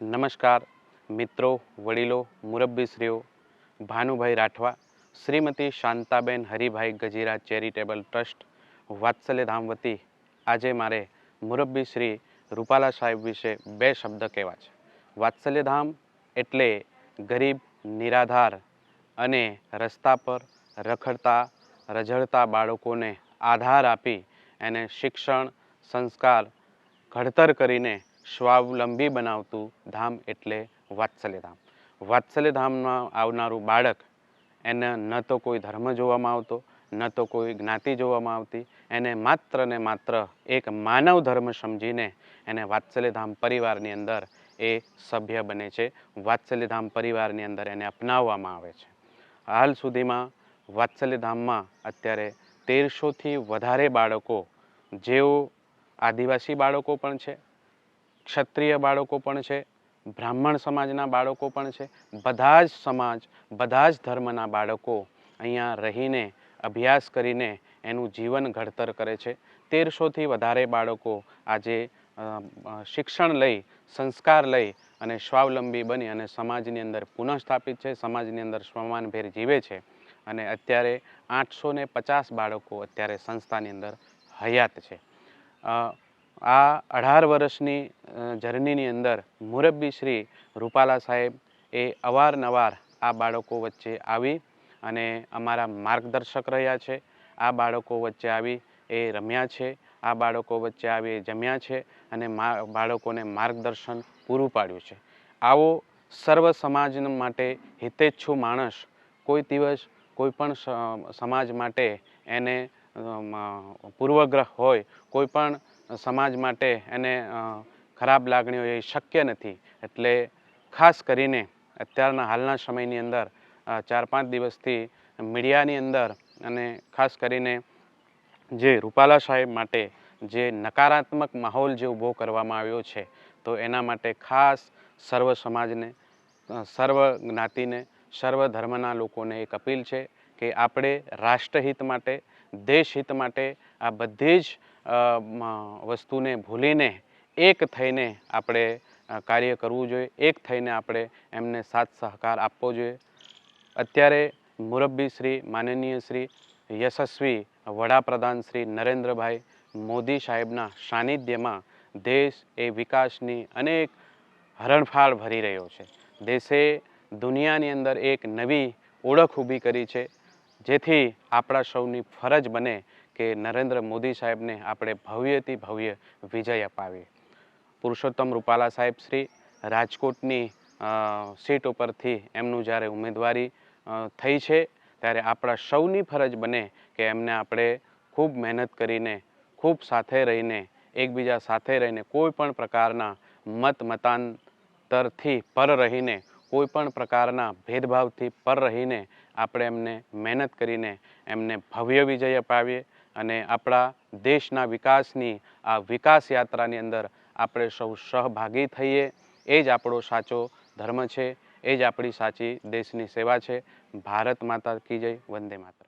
નમસ્કાર મિત્રો, વડીલો, મુરબ્બીશ્રીઓ, ભાનુભાઈ રાઠવા, શ્રીમતી શાંતાબેન હરિભાઈ ગજીરા ચેરિટેબલ ટ્રસ્ટ વાત્સલ્યધામ વતી આજે મારે મુરબ્બી શ્રી રૂપાલા સાહેબ વિશે બે શબ્દ કહેવા છે. વાત્સલ્યધામ એટલે ગરીબ, નિરાધાર અને રસ્તા પર રખડતા રઝળતા બાળકોને આધાર આપી એને શિક્ષણ, સંસ્કાર, ઘડતર કરીને સ્વાવલંબી બનાવતું ધામ એટલે વાત્સલ્યધામ. વાત્સલ્યધામમાં આવનારું બાળક એને ન તો કોઈ ધર્મ જોવામાં આવતો, ન તો કોઈ જ્ઞાતિ જોવામાં આવતી, એને માત્ર ને માત્ર એક માનવ ધર્મ સમજીને એને વાત્સલ્યધામ પરિવારની અંદર એ સભ્ય બને છે. વાત્સલ્યધામ પરિવારની અંદર એને અપનાવવામાં આવે છે. હાલ સુધીમાં વાત્સલ્યધામમાં અત્યારે 1300થી વધારે બાળકો, જેઓ આદિવાસી બાળકો પણ છે, ક્ષત્રિય બાળકો પણ છે, બ્રાહ્મણ સમાજના બાળકો પણ છે, બધા જ સમાજ, બધા જ ધર્મના બાળકો અહીંયા રહીને અભ્યાસ કરીને એનું જીવન ઘડતર કરે છે. 1300થી વધારે બાળકો આજે શિક્ષણ લઈ, સંસ્કાર લઈ અને સ્વાવલંબી બની અને સમાજની અંદર પુનઃસ્થાપિત છે, સમાજની અંદર સ્વમાનભેર જીવે છે. અને અત્યારે 850 બાળકો અત્યારે સંસ્થાની અંદર હયાત છે. આ 18 વર્ષની જર્નીની અંદર મુરબ્બી શ્રી રૂપાલા સાહેબ એ અવારનવાર આ બાળકો વચ્ચે આવી અને અમારા માર્ગદર્શક રહ્યા છે. આ બાળકો વચ્ચે આવી એ રમ્યા છે, આ બાળકો વચ્ચે આવી એ જમ્યા છે અને બાળકોને માર્ગદર્શન પૂરું પાડ્યું છે. આવો સર્વ સમાજ માટે હિતેચ્છુ માણસ કોઈ દિવસ કોઈ પણ સમાજ માટે એને પૂર્વગ્રહ હોય, કોઈ પણ સમાજ માટે એને ખરાબ લાગણીઓ એ શક્ય નથી. એટલે ખાસ કરીને અત્યારના હાલના સમયની અંદર 4-5 દિવસથી મીડિયાની અંદર અને ખાસ કરીને જે રૂપાલા સાહેબ માટે જે નકારાત્મક માહોલ જે ઊભો કરવામાં આવ્યો છે, તો એના માટે ખાસ સર્વ સમાજને, સર્વ જ્ઞાતિને, સર્વ ધર્મના લોકોને એક અપીલ છે કે આપણે રાષ્ટ્રહિત માટે, દેશહિત માટે આ બધી જ વસ્તુને ભૂલીને એક થઈને આપણે કાર્ય કરવું જોઈએ, એક થઈને આપણે એમને સાથ સહકાર આપવો જોઈએ. અત્યારે મુરબ્બી શ્રી, માનનીય શ્રી યશસ્વી વડાપ્રધાન શ્રી નરેન્દ્રભાઈ મોદી સાહેબના સાનિધ્યમાં દેશ એ વિકાસની અનેક હરણફાળ ભરી રહ્યો છે. દેશે દુનિયાની અંદર એક નવી ઓળખ ઊભી કરી છે, જેથી આપણા સૌની ફરજ બને કે નરેન્દ્ર મોદી સાહેબને આપણે ભવ્યથી ભવ્ય વિજય અપાવીએ. પુરુષોત્તમ રૂપાલા સાહેબ શ્રી રાજકોટની સીટ ઉપરથી એમનું જ્યારે ઉમેદવારી થઈ છે, ત્યારે આપણા સૌની ફરજ બને કે એમને આપણે ખૂબ મહેનત કરીને, ખૂબ સાથે રહીને, એકબીજા સાથે રહીને, કોઈ પણ પ્રકારના મતાંતરથી પર રહીને, કોઈ પણ પ્રકારના ભેદભાવથી પર રહીને આપણે એમને મહેનત કરીને એમને ભવ્ય વિજય અપાવીએ અને આપણા દેશના વિકાસની આ વિકાસ યાત્રાની અંદર આપણે સૌ સહભાગી થઈએ. એ જ આપણો સાચો ધર્મ છે, એ જ આપણી સાચી દેશની સેવા છે. ભારત માતા કી જય. વંદે માતરમ.